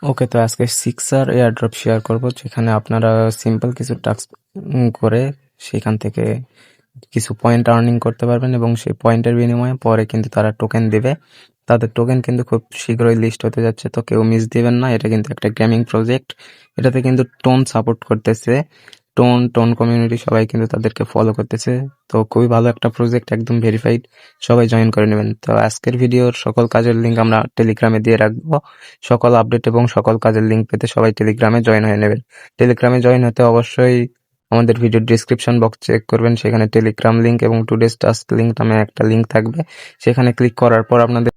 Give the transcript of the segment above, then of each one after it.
ওকে, তো আজকে সিক্সার airdrop share করব, যেখানে আপনারা সিম্পল কিছু টাস্ক করে সেখান থেকে কিছু পয়েন্ট আর্নিং করতে পারবেন এবং সেই পয়েন্টের বিনিময়ে পরে কিন্তু তারা টোকেন দিবে। তাদের টোকেন কিন্তু খুব শীঘ্রই লিস্ট হতে যাচ্ছে, তো কেউ মিস দিবেন না। এটা কিন্তু একটা গেমিং প্রজেক্ট, এটাতে কিন্তু টোন সাপোর্ট করতেছে। টোন টোন কমিউনিটি সবাই কিন্তু তাদেরকে ফলো করতেছে। তো খুবই ভালো একটা প্রজেক্ট, একদম ভেরিফাইড, সবাই জয়েন করে নেবেন। তো আজকের ভিডিওর সকল কাজের লিঙ্ক আমরা টেলিগ্রামে দিয়ে রাখবো। সকল আপডেট এবং সকল কাজের লিঙ্ক পেতে সবাই টেলিগ্রামে জয়েন হয়ে নেবেন। টেলিগ্রামে জয়েন হতে অবশ্যই আমাদের ভিডিও ডিসক্রিপশন বক্স চেক করবেন, সেখানে টেলিগ্রাম লিঙ্ক এবং টুডেস টাস্ক লিঙ্ক নামে একটা লিঙ্ক থাকবে। সেখানে ক্লিক করার পর আপনাদের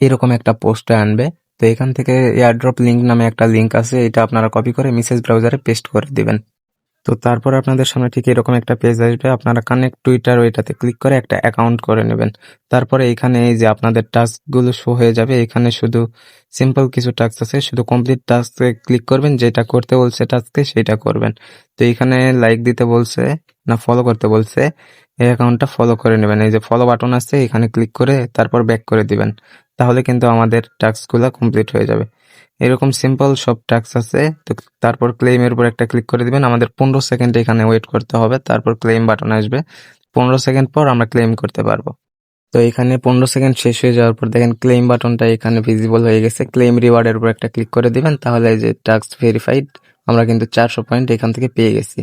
এরকম একটা পোস্টে আনবে। তো এখান থেকে এয়ারড্রপ লিঙ্ক নামে একটা লিঙ্ক আছে, এটা আপনারা কপি করে মেসেজ ব্রাউজারে পেস্ট করে দিবেন। তো তারপর আপনাদের সামনে ঠিক এরকম একটা পেজ আসবে, আপনারা কানেক্ট টুইটার ওইটাতে ক্লিক করে একটা অ্যাকাউন্ট করে নেবেন। তারপরে এখানে এই যে আপনাদের টাস্কগুলো শো হয়ে যাবে, এখানে শুধু সিম্পল কিছু টাস্ক আছে, শুধু কমপ্লিট টাস্কে ক্লিক করবেন, যেটা করতে বলছে টাস্কে সেটা করবেন। তো এখানে লাইক দিতে বলছে না ফলো করতে বলছে, এই অ্যাকাউন্টটা ফলো করে নেবেন। এই যে ফলো বাটন আছে, এখানে ক্লিক করে তারপর ব্যাক করে দিবেন, তাহলে কিন্তু আমাদের টাস্কগুলো কমপ্লিট হয়ে যাবে। এরকম সিম্পল সব টাস্ক আছে। তো তারপর ক্লেইমের উপর একটা ক্লিক করে দিবেন। আমাদের 15 সেকেন্ড এখানে ওয়েট করতে হবে, তারপর ক্লেইম বাটন আসবে। 15 সেকেন্ড পর আমরা ক্লেইম করতে পারবো। তো এখানে 15 সেকেন্ড শেষ হয়ে যাওয়ার পর দেখেন ক্লেইম বাটনটা এখানে ভিজিবল হয়ে গেছে। ক্লেইম রিওয়ার্ডের উপর একটা ক্লিক করে দিবেন, তাহলে এই যে টাস্ক ভেরিফাইড, আমরা কিন্তু 400 পয়েন্ট এখান থেকে পেয়ে গেছি।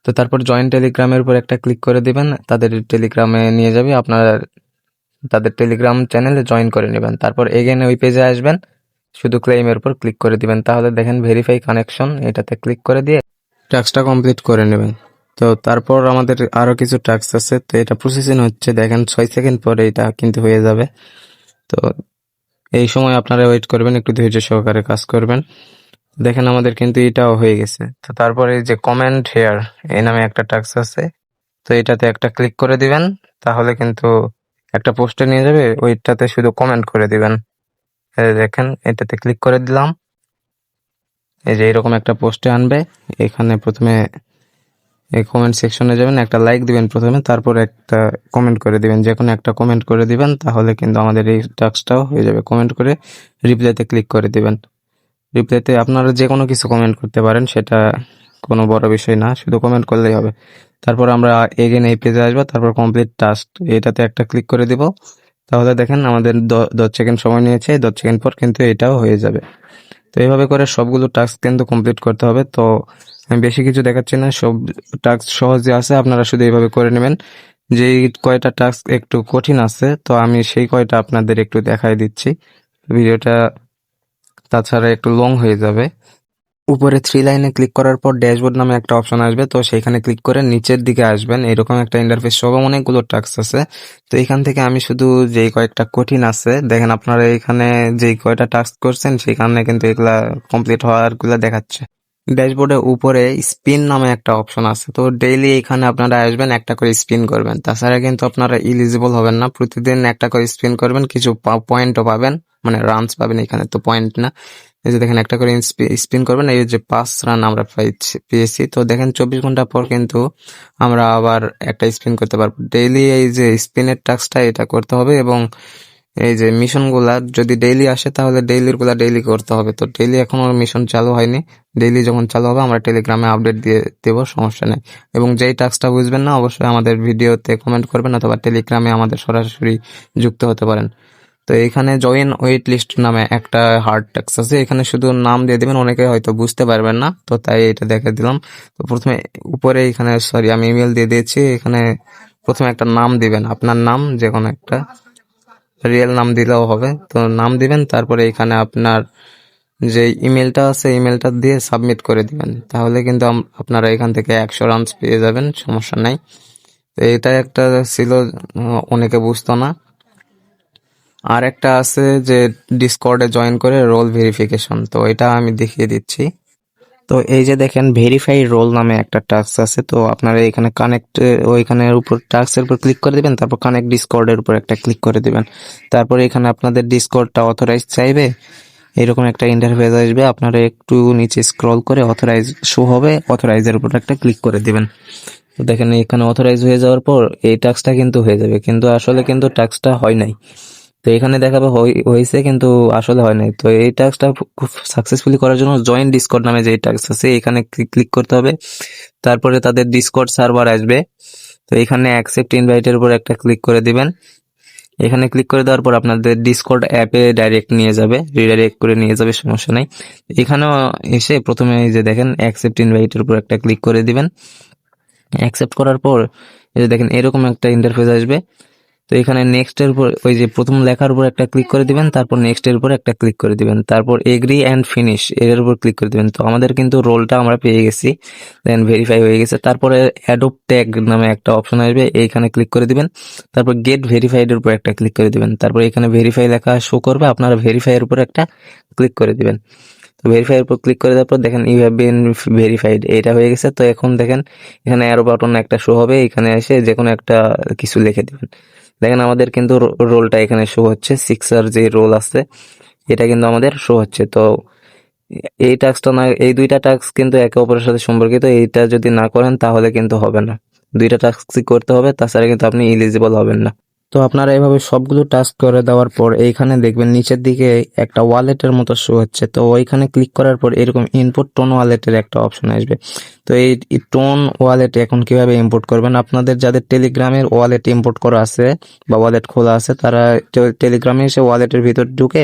তো তারপর জয়েন টেলিগ্রামের উপর একটা ক্লিক করে দিবেন, তাদের টেলিগ্রামে নিয়ে যাবে, আপনারা তাদের টেলিগ্রাম চ্যানেলে জয়েন করে নেবেন। তারপর এগেন ওই পেজে আসবেন, শুধু ক্লেইমের উপর ক্লিক করে দিবেন, তাহলে দেখেন ভেরিফাই কানেকশন, এটাতে ক্লিক করে দিয়ে টাস্কটা কমপ্লিট করে নেবেন। তো তারপর আমাদের আরো কিছু টাস্ক আছে, তো এটা প্রসেসিং হচ্ছে, দেখেন 6 সেকেন্ড পরে এটা কিন্তু হয়ে যাবে। তো এই সময় আপনারা ওয়েট করবেন, একটু ধৈর্য সহকারে কাজ করবেন। দেখেন আমাদের কিন্তু এটাও হয়ে গেছে। তো তারপরে এই যে কমেন্ট হেয়ার এই নামে একটা টাস্ক আছে, তো এটাতে একটা ক্লিক করে দিবেন, তাহলে কিন্তু একটা পোস্টে নিয়ে যাবে, ওইটাতে শুধু কমেন্ট করে দিবেন। এই দেখেন এটাতে ক্লিক করে দিলাম, এই যে এরকম একটা পোস্টে আনবে। এখানে প্রথমে এই কমেন্ট সেকশনে যাবেন, একটা লাইক দিবেন প্রথমে, তারপর একটা কমেন্ট করে দিবেন, যে কোনো একটা কমেন্ট করে দিবেন, তাহলে কিন্তু আমাদের এই টাস্কটাও হয়ে যাবে। কমেন্ট করে রিপ্লাইতে ক্লিক করে দিবেন। রিপ্লাইতে আপনারা যে কোনো কিছু কমেন্ট করতে পারেন, সেটা কোনো বড় বিষয় না, শুধু কমেন্ট করলেই হবে। তারপর আমরা এগেন এই পেজে আসবো, তারপর কমপ্লিট টাস্ক এটাতে একটা ক্লিক করে দিব, তাহলে দেখেন আমাদের 10 সেকেন্ড সময় নিয়েছে, 10 সেকেন্ড পর কিন্তু এটাও হয়ে যাবে। তো এইভাবে করে সবগুলো টাস্ক কিন্তু কমপ্লিট করতে হবে। তো আমি বেশি কিছু দেখাচ্ছি না, সব টাস্ক সহজে আছে, আপনারা শুধু এইভাবে করে নেবেন। যেই কয়টা টাস্ক একটু কঠিন আছে, তো আমি সেই কয়টা আপনাদের একটু দেখাই দিচ্ছি। ভিডিওটা তাছাড়া একটু লং হয়ে যাবে। উপরে 3 লাইনে ক্লিক করার পর ড্যাশবোর্ড নামে একটা অপশন আসবে, তো সেইখানে ক্লিক করে নিচের দিকে আসবেন, এরকম একটা ইন্টারফেস সহ অনেকগুলো টাস্ক আছে। তো এখান থেকে আমি শুধু যেই কয়েকটা কঠিন আছে, দেখেন আপনারা এখানে যেই কয়টা টাস্ক করছেন সেখানে কিন্তু এগুলা কমপ্লিট হওয়ার গুলা দেখাচ্ছে। ড্যাশবোর্ডের উপরে স্পিন নামে একটা অপশন আছে, তো ডেইলি এখানে আপনারা আসবেন, একটা করে স্পিন করবেন, তাছাড়া কিন্তু আপনারা ইলিজিবল হবেন না। প্রতিদিন একটা করে স্পিন করবেন, কিছু পয়েন্টও পাবেন, মানে রানস পাবেন, এখানে তো পয়েন্ট না। এই যে দেখেন একটা করে স্পিন করবেন, এই যে 5 রান আমরা পেয়েছি। তো দেখেন 24 ঘন্টা পর কিন্তু আমরা আবার একটা স্পিন করতে পারবো। ডেইলি এই যে স্পিনের টাস্কটা এটা করতে হবে, এবং এই যে মিশন গুলা যদি ডেইলি আসে তাহলে ডেইলির গুলা ডেইলি করতে হবে। তো ডেইলি এখনো মিশন চালু হয়নি, ডেইলি যখন চালু হবে আমরা টেলিগ্রামে আপডেট দিয়ে দেবো, সমস্যা নেই। এবং যেই টাস্কটা বুঝবেন না অবশ্যই আমাদের ভিডিওতে কমেন্ট করবেন, অথবা টেলিগ্রামে আমাদের সরাসরি যুক্ত হতে পারেন। তো এখানে জয়েন ওয়েট লিস্ট নামে একটা হার্ড টাস্ক আছে, এখানে শুধু নাম দিয়ে দিবেন, অনেকে হয়তো বুঝতে পারবেন না, তো তাই এটা দেখে দিলাম। তো প্রথমে উপরে এখানে আমি ইমেল দিয়ে দিয়েছি, এখানে প্রথমে একটা নাম দিবেন, আপনার নাম, যে কোনো একটা রিয়েল নাম দিলেও হবে। তো নাম দিবেন, তারপরে এখানে আপনার যে ইমেলটা আছে ইমেলটা দিয়ে সাবমিট করে দিবেন, তাহলে কিন্তু আপনারা এখান থেকে 100 রানস পেয়ে যাবেন, সমস্যা নাই। তো এটা একটা ছিল, অনেকে বুঝতো না। আর একটা আছে যে ডিসকর্ডে জয়েন করে রোল ভেরিফিকেশন, তো এটা আমি দেখিয়ে দিচ্ছি। তো এই যে দেখেন ভেরিফাই রোল নামে একটা টাস্ক আছে, তো আপনারা এখানে কানেক্ট, ওইখানের উপর টাস্কের উপর ক্লিক করে দিবেন, তারপর কানেক্ট ডিসকর্ডের উপর একটা ক্লিক করে দিবেন। তারপর এখানে আপনাদের ডিসকর্ডটা অথরাইজ চাইবে, এরকম একটা ইন্টারফেস আসবে, আপনারা একটু নিচে স্ক্রল করে অথরাইজ শো হবে, অথরাইজের উপর একটা ক্লিক করে দিবেন। তো দেখেন এখানে অথরাইজ হয়ে যাওয়ার পর এই টাস্কটা কিন্তু হয়ে যাবে, কিন্তু আসলে কিন্তু টাস্কটা হয় নাই। তো তো এখানে দেখাবে হয়েছে, কিন্তু আসলে হয় নাই। তো এই টাস্কটা খুব সাকসেসফুলি করার জন্য জয়েন ডিসকর্ড নামে যে টাস্ক আছে এখানে ক্লিক করতে হবে। তারপরে তাদের ডিসকর্ড সার্ভার আসবে। তো এখানে অ্যাকসেপ্ট ইনভাইটের উপর একটা ক্লিক করে দিবেন। এখানে ক্লিক করে দেওয়ার পর আপনাদের ডিসকর্ড অ্যাপে ডাইরেক্ট নিয়ে যাবে, রিডাইরেক্ট করে নিয়ে যাবে, সমস্যা নাই। এখানেও এসে প্রথমে এই যে দেখেন অ্যাকসেপ্ট ইনভাইটের উপর একটা ক্লিক করে দিবেন। অ্যাকসেপ্ট করার পর এই যে দেখেন এরকম একটা ইন্টারফেস আসবে। তো এখানে নেক্সট এর উপর ওই যে প্রথম লেখার উপর একটা ক্লিক করে দিবেন, তারপর নেক্সট এর উপর একটা ক্লিক করে দিবেন, তারপর এগ্রি অ্যান্ড ফিনিশ এর উপর ক্লিক করে দিবেন। তো আমাদের কিন্তু রোলটা আমরা পেয়ে গেছি, দেন ভেরিফাই হয়ে গেছে। তারপরে অ্যাডোব ট্যাগ নামে একটা অপশন আসবে, এইখানে ক্লিক করে দিবেন। তারপর গেট ভেরিফাইড এর উপর একটা ক্লিক করে দিবেন। তারপর এখানে ভেরিফাই লেখা শো করবে, আপনারা ভেরিফাই এর উপর একটা ক্লিক করে দিবেন। তো ভেরিফাই এর উপর ক্লিক করে দেওয়ার পর দেখেন ইউ হ্যাভ বিন ভেরিফাইড, এটা হয়ে গেছে। তো এখন দেখেন এখানে অ্যারো বাটন একটা শো হবে, এখানে এসে যে কোনো একটা কিছু লিখে দিবেন। দেখেন আমাদের কিন্তু রোলটা এখানে শো হচ্ছে, সিক্সার যে রোল আছে এটা কিন্তু আমাদের শো হচ্ছে। তো এই টাস্কটা না, এই দুইটা টাস্ক কিন্তু একে অপরের সাথে সম্পর্কিত, এইটা যদি না করেন তাহলে কিন্তু হবে না, দুইটা টাস্কই করতে হবে, তাছাড়া কিন্তু আপনি এলিজিবল হবেন না। তো আপনারা এভাবে সবগুলো টাস্ক করে দেওয়ার পর এইখানে দেখবেন নিচের দিকে একটা ওয়ালেটের মতো শো হচ্ছে। তো ওইখানে ক্লিক করার পর এরকম ইনপুট টোন ওয়ালেটের একটা অপশন আসবে। তো এই টোন ওয়ালেট এখন কিভাবে ইম্পোর্ট করবেন, আপনাদের যাদের টেলিগ্রামের ওয়ালেট ইম্পোর্ট করা আছে বা ওয়ালেট খোলা আছে তারা টেলিগ্রামে এসে ওয়ালেটের ভিতর ঢুকে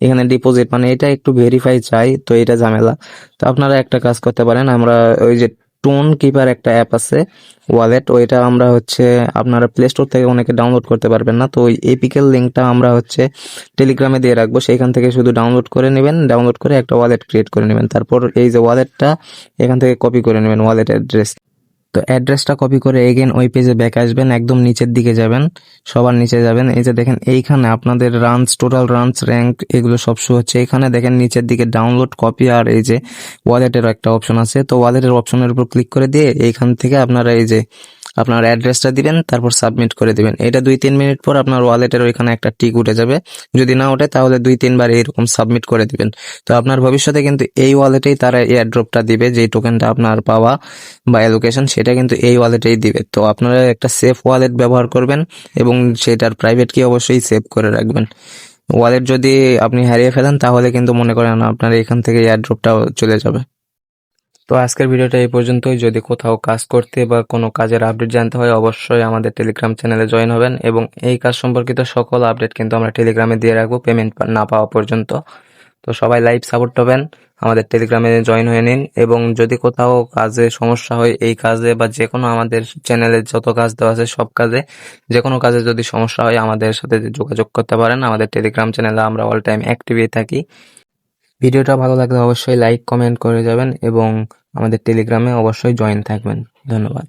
এখানে ডিপোজিট, মানে এটা একটু ভেরিফাই চাই, তো এটা ঝামেলা। তো আপনারা একটা কাজ করতে পারেন, আমরা ওই যে টোন কিপার একটা অ্যাপ আছে ওয়ালেট, ওইটা আমরা হচ্ছে আপনারা প্লে স্টোর থেকে অনেকে ডাউনলোড করতে পারবেন না, তো ওই এপিকের লিঙ্কটা আমরা হচ্ছে টেলিগ্রামে দিয়ে রাখবো, সেইখান থেকে শুধু ডাউনলোড করে নেবেন, ডাউনলোড করে একটা ওয়ালেট ক্রিয়েট করে নেবেন। তারপর এই যে ওয়ালেটটা এখান থেকে কপি করে নেবেন ওয়ালেট অ্যাড্রেস। তো অ্যাড্রেসটা কপি করে এগেন ওই পেজে ব্যাক আসবেন, একদম নিচের দিকে যাবেন, সবার নিচে যাবেন। এই যে দেখেন এইখানে আপনাদের রানস, টোটাল রানস, র্যাঙ্ক এগুলো সব শো হচ্ছে। এখানে দেখেন নিচের দিকে ডাউনলোড কপি আর এই যে ওয়ালেটের একটা অপশন আছে। তো ওয়ালেটের অপশনের উপর ক্লিক করে দিয়ে এইখান থেকে আপনারা এই যে আপনার অ্যাড্রেসটা দিবেন, তারপর সাবমিট করে দিবেন। এটা 2-3 মিনিট পর আপনার ওয়ালেটের ওইখানে একটা টিক উঠে যাবে, যদি না ওঠে তাহলে 2-3 বার এইরকম সাবমিট করে দিবেন। তো আপনার ভবিষ্যতে কিন্তু এই ওয়ালেটেই তারা এয়ার ড্রপটা দিবে, যেই টোকেনটা আপনার পাওয়া বা অ্যালোকেশন সেটা কিন্তু এই ওয়ালেটেই দিবে। তো আপনারা একটা সেফ ওয়ালেট ব্যবহার করবেন এবং সেটার প্রাইভেট কি অবশ্যই সেভ করে রাখবেন। ওয়ালেট যদি আপনি হারিয়ে ফেলেন তাহলে কিন্তু মনে করেন আপনার এখান থেকে এয়ার ড্রপটাও চলে যাবে। তো আজকের ভিডিওটা এই পর্যন্তই। যদি কোথাও কাজ করতে বা কোনো কাজের আপডেট জানতে হয় অবশ্যই আমাদের টেলিগ্রাম চ্যানেলে জয়েন হবেন, এবং এই কাজ সম্পর্কিত সকল আপডেট কিন্তু আমরা টেলিগ্রামে দিয়ে রাখবো পেমেন্ট না পাওয়া পর্যন্ত। তো সবাই লাইভ সাপোর্ট পাবেন, আমাদের টেলিগ্রামে জয়েন হয়ে নিন। এবং যদি কোথাও কাজে সমস্যা হয় এই কাজে বা যে কোনো আমাদের চ্যানেলে যত কাজ দেওয়া আছে সব কাজে, যে কোনো কাজে যদি সমস্যা হয় আমাদের সাথে যোগাযোগ করতে পারেন। আমাদের টেলিগ্রাম চ্যানেলে আমরা অল টাইম অ্যাক্টিভই থাকি। ভিডিওটা ভালো লাগলে অবশ্যই লাইক কমেন্ট করে যাবেন এবং আমাদের টেলিগ্রামে অবশ্যই জয়েন থাকবেন। ধন্যবাদ।